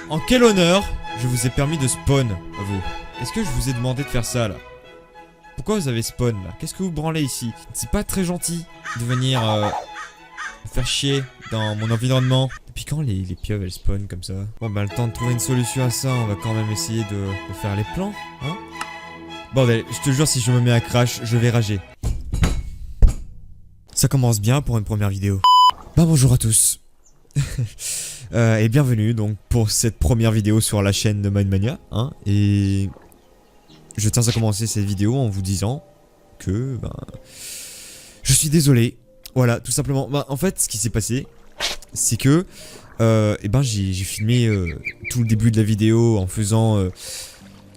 En quel honneur je vous ai permis de spawn, à vous? Est-ce que je vous ai demandé de faire ça, là? Pourquoi vous avez spawn, là? Qu'est-ce que vous branlez ici? C'est pas très gentil de venir me faire chier dans mon environnement. Depuis quand les pieuvres, elles spawnent comme ça? Bon, bah, le temps de trouver une solution à ça, on va quand même essayer de faire les plans, hein? Bordel, je te jure, si je me mets à crash, je vais rager. Ça commence bien pour une première vidéo. Bah, bonjour à tous. Et bienvenue donc pour cette première vidéo sur la chaîne de Mindmania, hein, et je tiens à commencer cette vidéo en vous disant que je suis désolé, voilà, tout simplement. Bah, en fait, ce qui s'est passé, c'est que j'ai filmé tout le début de la vidéo en faisant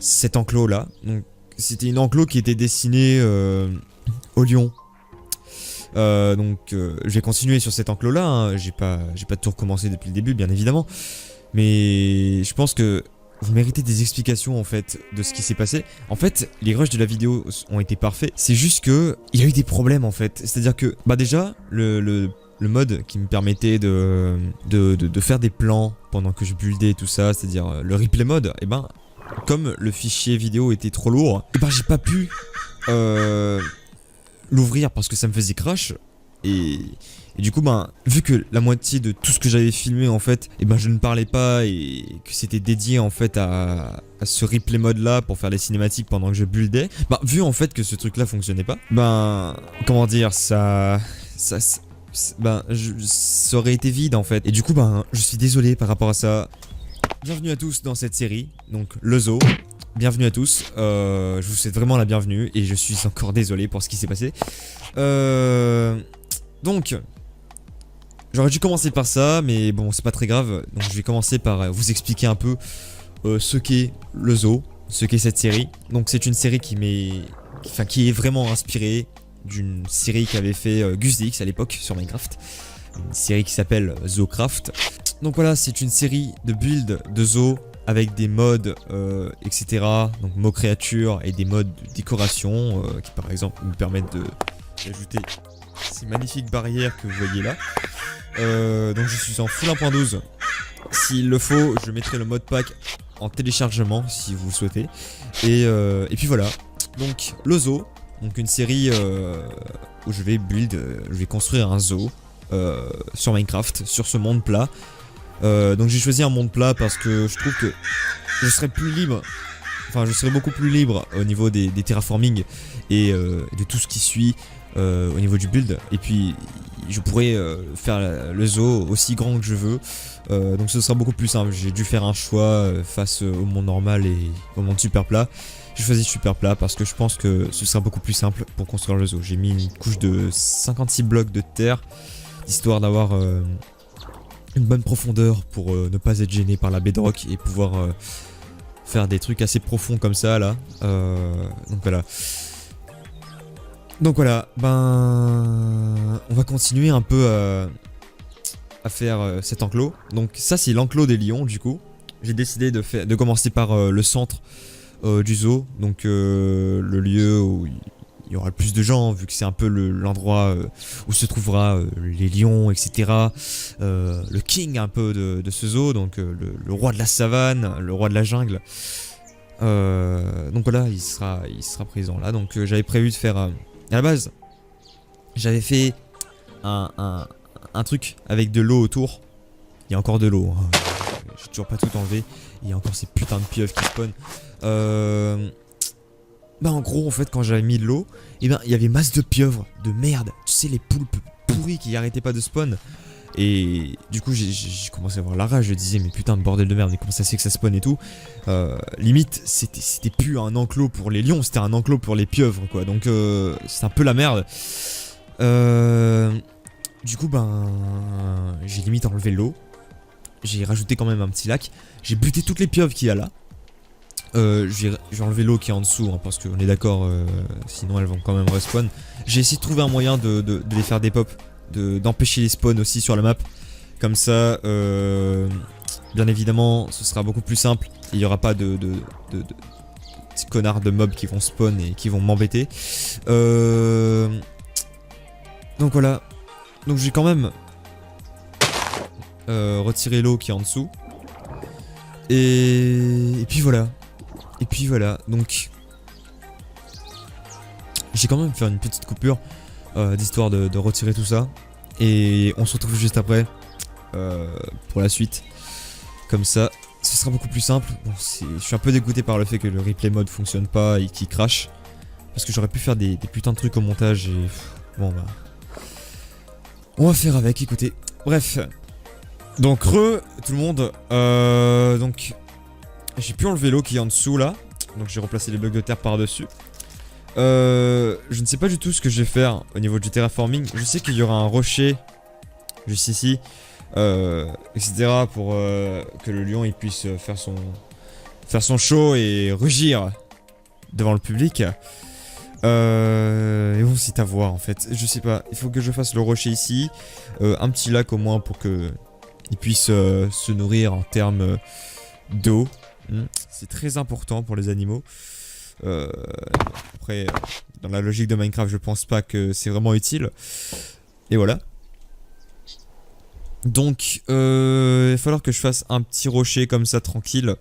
cet enclos là. Donc c'était une enclos qui était destinée au lion. Je vais continuer sur cet enclos là, hein. J'ai pas tout recommencé depuis le début bien évidemment, mais je pense que vous méritez des explications en fait de ce qui s'est passé. En fait les rushs de la vidéo ont été parfaits, c'est juste que il y a eu des problèmes en fait, c'est à dire que déjà le mode qui me permettait de faire des plans pendant que je buildais tout ça, c'est à dire le replay mode, et comme le fichier vidéo était trop lourd, j'ai pas pu l'ouvrir parce que ça me faisait crash, et du coup vu que la moitié de tout ce que j'avais filmé en fait je ne parlais pas et que c'était dédié en fait à ce replay mode là pour faire les cinématiques pendant que je buildais, vu en fait que ce truc là fonctionnait pas, comment dire, ça aurait été vide en fait, et du coup je suis désolé par rapport à ça. Bienvenue à tous dans cette série, donc le zoo. Bienvenue à tous, je vous souhaite vraiment la bienvenue et je suis encore désolé pour ce qui s'est passé. Donc, j'aurais dû commencer par ça, mais bon, c'est pas très grave. Donc je vais commencer par vous expliquer un peu ce qu'est le zoo, ce qu'est cette série. Donc c'est une série qui est vraiment inspirée d'une série qu'avait fait GusDX à l'époque sur Minecraft. Une série qui s'appelle ZooCraft. Donc voilà, c'est une série de builds de zoo avec des modes, etc. Donc mots créatures et des modes de décoration qui par exemple me permettent d'ajouter ces magnifiques barrières que vous voyez là. Donc je suis en full 1.12. S'il le faut, je mettrai le mode pack en téléchargement si vous le souhaitez. Et puis voilà. Donc le zoo, donc une série où je vais construire un zoo sur Minecraft, sur ce monde plat. Donc j'ai choisi un monde plat parce que je trouve que je serais plus libre, je serais beaucoup plus libre au niveau des terraforming et de tout ce qui suit au niveau du build, et puis je pourrais faire le zoo aussi grand que je veux, donc ce sera beaucoup plus simple. J'ai dû faire un choix face au monde normal et au monde super plat. J'ai choisi super plat parce que je pense que ce sera beaucoup plus simple pour construire le zoo. J'ai mis une couche de 56 blocs de terre histoire d'avoir une bonne profondeur pour ne pas être gêné par la bedrock et pouvoir faire des trucs assez profonds comme ça là. Donc voilà, on va continuer un peu à faire cet enclos. Donc ça c'est l'enclos des lions du coup. J'ai décidé de commencer par le centre du zoo, donc le lieu où il y aura le plus de gens, vu que c'est un peu l'endroit où se trouvera les lions, etc. Le king un peu de ce zoo, donc le roi de la savane, le roi de la jungle. Donc voilà, il sera présent là. Donc j'avais prévu de faire... à la base, j'avais fait un truc avec de l'eau autour. Il y a encore de l'eau, hein. J'ai toujours pas tout enlevé. Il y a encore ces putains de pieuvres qui spawnent. En gros en fait quand j'avais mis de l'eau, il y avait masse de pieuvres, de merde, tu sais, les poulpes pourris qui arrêtaient pas de spawn. Et du coup j'ai commencé à avoir la rage, je disais mais putain de bordel de merde, mais comment ça se fait que ça spawn et tout. Limite c'était plus un enclos pour les lions, c'était un enclos pour les pieuvres quoi, donc c'est un peu la merde. Du coup j'ai limite enlevé l'eau, j'ai rajouté quand même un petit lac, j'ai buté toutes les pieuvres qu'il y a là. J'ai enlevé l'eau qui est en dessous, hein, parce qu'on est d'accord, sinon elles vont quand même respawn. J'ai essayé de trouver un moyen de les faire des pop, d'empêcher les spawns aussi sur la map. Comme ça, bien évidemment, ce sera beaucoup plus simple. Il n'y aura pas de petits connards de mobs qui vont spawn et qui vont m'embêter. Donc voilà. Donc j'ai quand même retiré l'eau qui est en dessous. Et puis voilà. Et puis voilà. Donc j'ai quand même fait une petite coupure d'histoire de retirer tout ça. Et on se retrouve juste après pour la suite. Comme ça, ce sera beaucoup plus simple. Bon, je suis un peu dégoûté par le fait que le replay mode fonctionne pas et qu'il crache. Parce que j'aurais pu faire des putains de trucs au montage et... Bon bah... On va faire avec, écoutez. Bref. Donc tout le monde. Donc... J'ai pu enlever l'eau qui est en dessous là. Donc j'ai replacé les blocs de terre par-dessus. Je ne sais pas du tout ce que je vais faire au niveau du terraforming. Je sais qu'il y aura un rocher juste ici, etc. pour que le lion il puisse faire son show et rugir devant le public. Et bon, c'est à voir en fait. Je sais pas, il faut que je fasse le rocher ici, un petit lac au moins pour que il puisse se nourrir en termes d'eau. C'est très important pour les animaux. Après, dans la logique de Minecraft, je pense pas que c'est vraiment utile. Et voilà. Donc, il va falloir que je fasse un petit rocher comme ça, tranquille.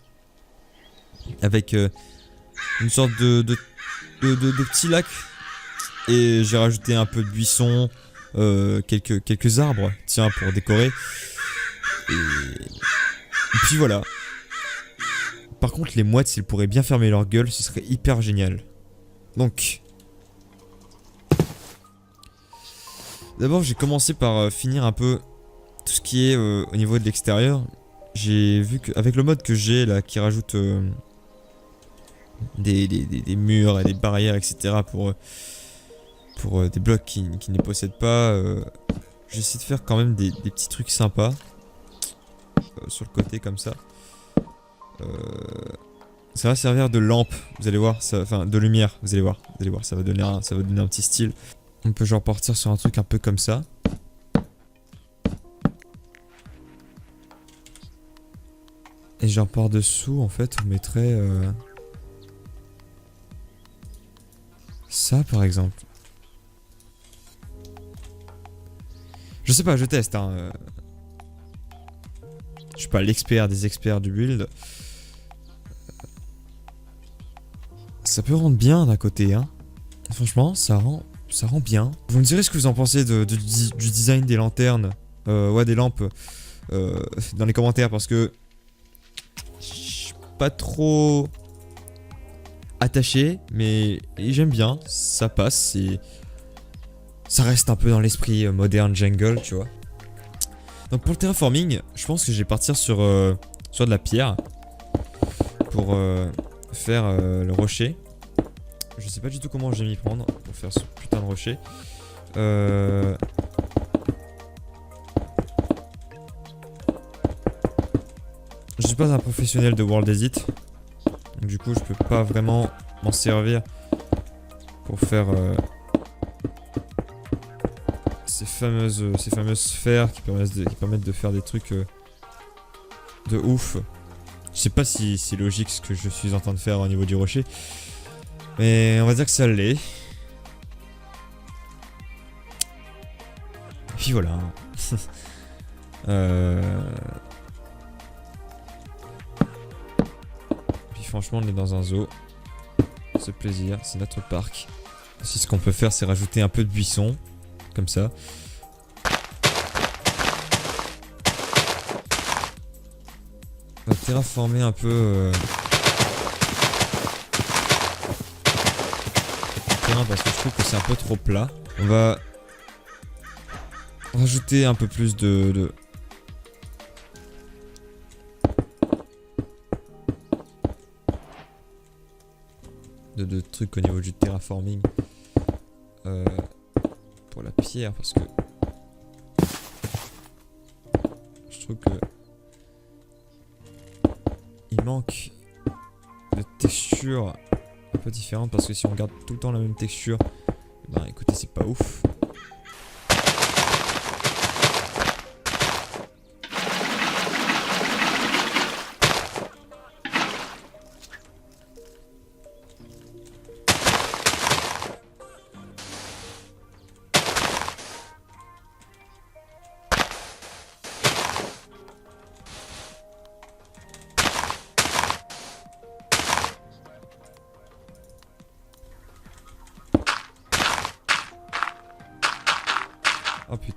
Avec une sorte de petit lac. Et j'ai rajouté un peu de buissons, quelques arbres, tiens, pour décorer. Et puis voilà. Par contre, les mouettes, s'ils pourraient bien fermer leur gueule, ce serait hyper génial. Donc... D'abord, j'ai commencé par finir un peu tout ce qui est au niveau de l'extérieur. J'ai vu qu'avec le mode que j'ai là, qui rajoute des murs et des barrières, etc. pour des blocs qui ne possèdent pas, j'essaie de faire quand même des petits trucs sympas. Sur le côté comme ça. Ça va servir de lampe, vous allez voir, enfin de lumière, vous allez voir, ça va donner un petit style. On peut genre partir sur un truc un peu comme ça. Et genre par dessous en fait on mettrait ça par exemple. Je sais pas, je teste hein. Je suis pas l'expert des experts du build. Ça peut rendre bien d'un côté hein. Franchement ça rend bien. Vous me direz ce que vous en pensez du design des lanternes. Ouais des lampes. Dans les commentaires parce que je suis pas trop attaché. Mais j'aime bien. Ça passe et ça reste un peu dans l'esprit moderne jungle tu vois. Donc pour le terraforming, je pense que je vais partir sur de la pierre. Pour faire le rocher. Je sais pas du tout comment je vais m'y prendre pour faire ce putain de rocher. Je suis pas un professionnel de World Edit. Donc du coup je peux pas vraiment m'en servir pour faire ces fameuses sphères qui permettent de faire des trucs de ouf. Je sais pas si c'est logique ce que je suis en train de faire au niveau du rocher. Mais on va dire que ça l'est. Et puis voilà. Puis franchement on est dans un zoo. C'est plaisir, c'est notre parc. Aussi ce qu'on peut faire c'est rajouter un peu de buisson. Comme ça. On va terraformer un peu le terrain parce que je trouve que c'est un peu trop plat. On va rajouter un peu plus de trucs au niveau du terraforming pour la pierre parce que je trouve que il manque de texture un peu différente parce que si on regarde tout le temps la même texture, ben écoutez c'est pas ouf.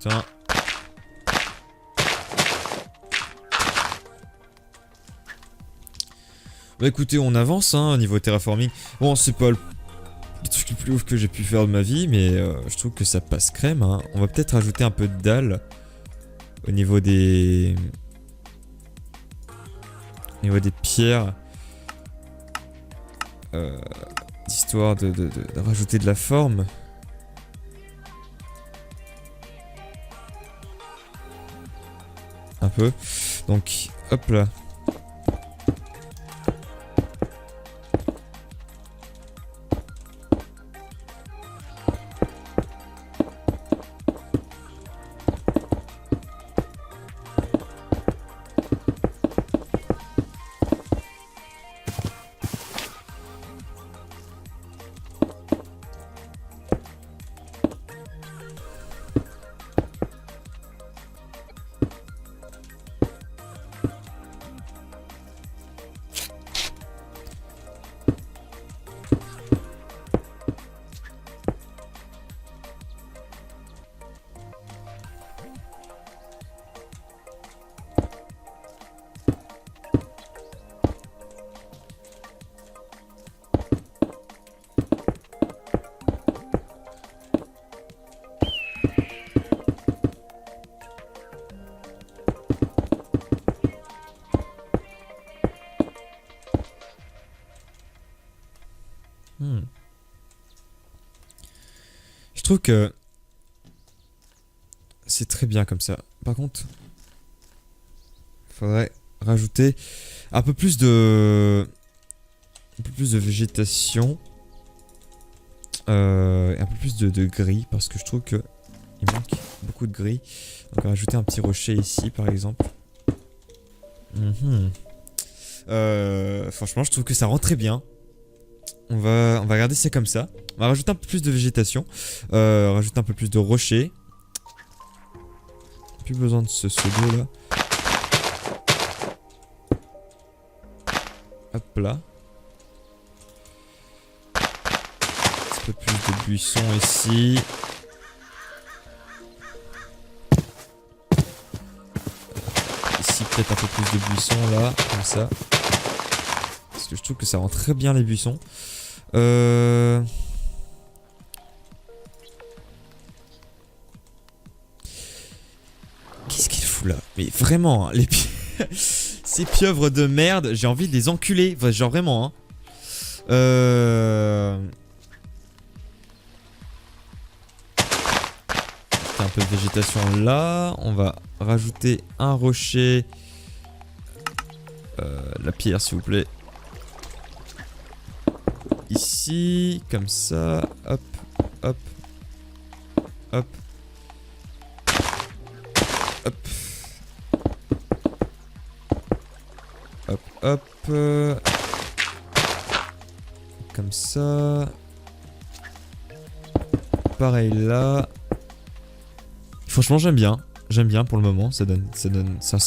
putain. Bah écoutez, on avance hein, au niveau terraforming. Bon, c'est pas le truc le plus ouf que j'ai pu faire de ma vie, mais je trouve que ça passe crème. Hein. On va peut-être rajouter un peu de dalle au niveau des... Au niveau des pierres. Histoire de rajouter de la forme. Un peu. Donc, hop là. Je trouve que c'est très bien comme ça. Par contre, faudrait rajouter un peu plus de végétation, et un peu plus de gris parce que je trouve que il manque beaucoup de gris. Donc on va rajouter un petit rocher ici par exemple. Franchement, je trouve que ça rend très bien. On va garder ça comme ça. On va rajouter un peu plus de végétation. Rajouter un peu plus de rochers. Plus besoin de ce pseudo là. Hop là. Un petit peu plus de buissons ici. Ici peut-être un peu plus de buissons là. Comme ça. Parce que je trouve que ça rend très bien les buissons. Qu'est-ce qu'il fout là? Mais vraiment, hein, ces pieuvres de merde, j'ai envie de les enculer. Enfin, genre vraiment, hein. Un peu de végétation là. On va rajouter un rocher. La pierre, s'il vous plaît. Ici, comme ça. Hop, hop, hop. Hop. Hop, hop. Comme ça. Pareil là. Franchement, j'aime bien. J'aime bien pour le moment. Ça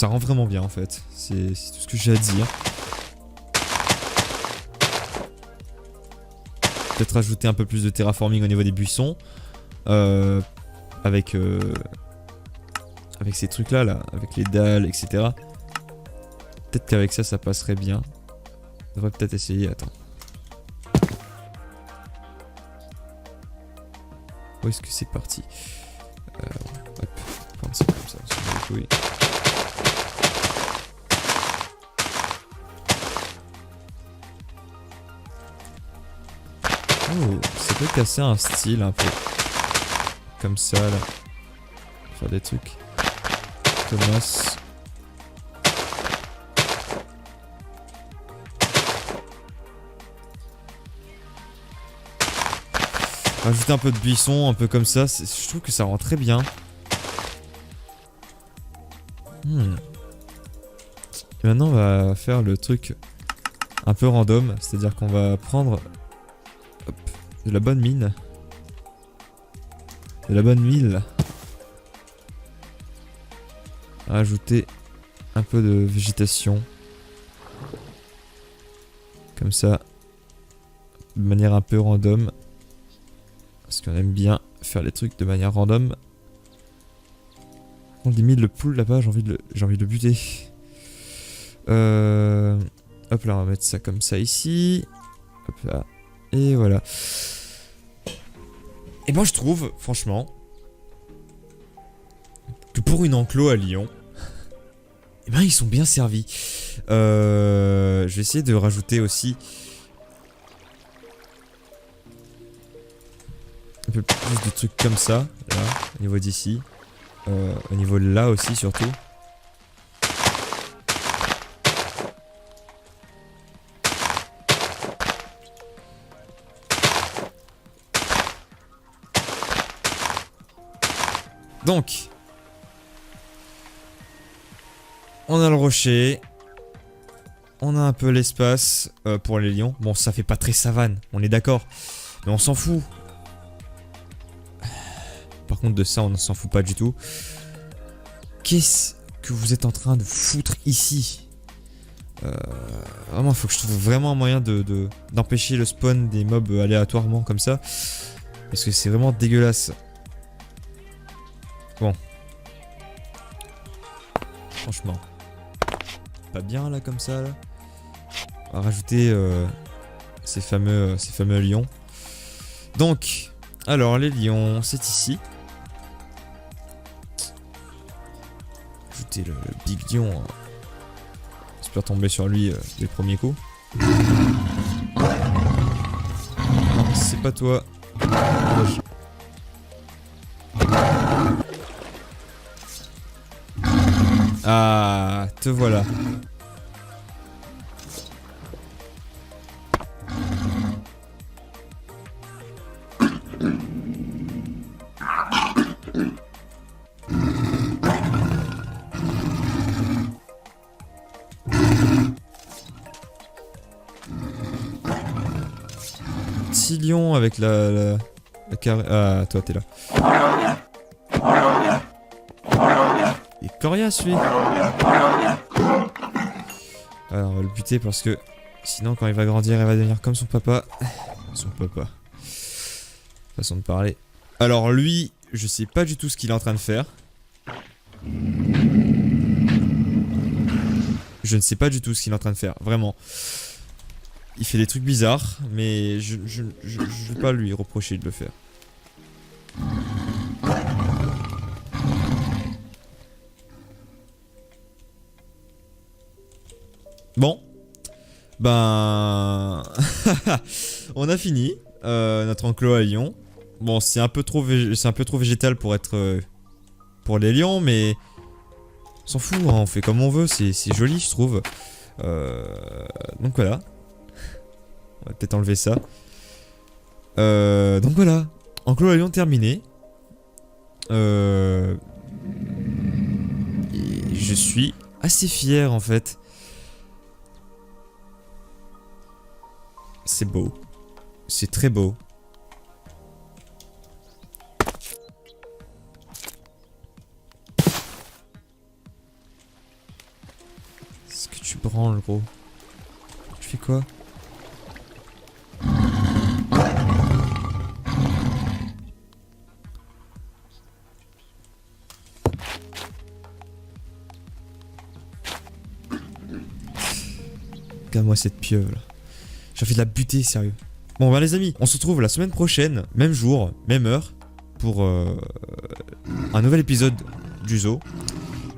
rend vraiment bien en fait. C'est tout ce que j'ai à dire. Peut-être rajouter un peu plus de terraforming au niveau des buissons. Avec ces trucs là, avec les dalles, etc. Peut-être qu'avec ça, ça passerait bien. On devrait peut-être essayer, attends. Où est-ce que c'est parti? Hop, prendre ça comme ça, on s'en bat les couilles. Oh, ça peut casser un style un peu. Comme ça là. Faire des trucs. Commence. Rajouter un peu de buisson, un peu comme ça. Je trouve que ça rend très bien. Et maintenant on va faire le truc un peu random. C'est-à-dire qu'on va prendre de la bonne mine. De la bonne mine. Rajouter un peu de végétation. Comme ça. De manière un peu random. Parce qu'on aime bien faire les trucs de manière random. contre, limite le poule là-bas, j'ai envie de le buter. Hop là, on va mettre ça comme ça ici. Hop là. Et voilà. Et moi je trouve, franchement, que pour une enclos à Lyon, eh ben ils sont bien servis. Je vais essayer de rajouter aussi un peu plus de trucs comme ça, là, au niveau d'ici. Au niveau de là aussi surtout. Donc, on a le rocher, on a un peu l'espace pour les lions. Bon, ça fait pas très savane, on est d'accord, mais on s'en fout. Par contre, de ça, on ne s'en fout pas du tout. Qu'est-ce que vous êtes en train de foutre ici? Vraiment, il faut que je trouve vraiment un moyen d'empêcher le spawn des mobs aléatoirement comme ça. Parce que c'est vraiment dégueulasse. Bon. Franchement. Pas bien là comme ça là. On va rajouter ces fameux lions. Donc, alors les lions, c'est ici. Ajouter le big lion. J'espère tomber sur lui dès le premier coup. Non, c'est pas toi. Ah, te voilà. Petit lion avec la carré... Ah, toi t'es là. Il est coriace lui. Alors on va le buter parce que sinon quand il va grandir il va devenir comme son papa. Son papa. Façon de parler. Alors lui, je sais pas du tout ce qu'il est en train de faire. Je ne sais pas du tout ce qu'il est en train de faire, vraiment. Il fait des trucs bizarres, mais je vais pas lui reprocher de le faire. Bon. Ben... on a fini notre enclos à lions. Bon, c'est un peu trop végétal pour être... pour les lions, mais... on s'en fout, hein, on fait comme on veut, c'est joli je trouve. Donc voilà. On va peut-être enlever ça. Donc voilà. Enclos à lions terminé. Et je suis assez fier en fait. C'est beau. C'est très beau. Est-ce que tu branles, gros? Tu fais quoi? Regarde-moi cette pieuvre là. J'ai envie de la buter, sérieux. Bon bah les amis, on se retrouve la semaine prochaine, même jour, même heure, pour un nouvel épisode du zoo.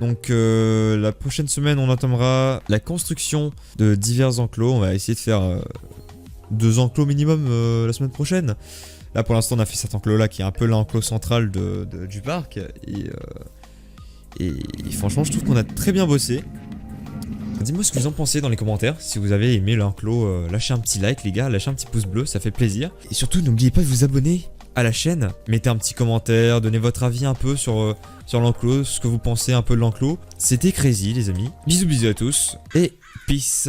Donc la prochaine semaine, on entamera la construction de divers enclos. On va essayer de faire 2 enclos minimum la semaine prochaine. Là pour l'instant, on a fait cet enclos là qui est un peu l'enclos central du parc. Et franchement, je trouve qu'on a très bien bossé. Dites-moi ce que vous en pensez dans les commentaires. Si vous avez aimé l'enclos, lâchez un petit like les gars, lâchez un petit pouce bleu, ça fait plaisir. Et surtout n'oubliez pas de vous abonner à la chaîne. Mettez un petit commentaire, donnez votre avis un peu sur l'enclos, ce que vous pensez un peu de l'enclos. C'était Crazy les amis. Bisous bisous à tous et peace.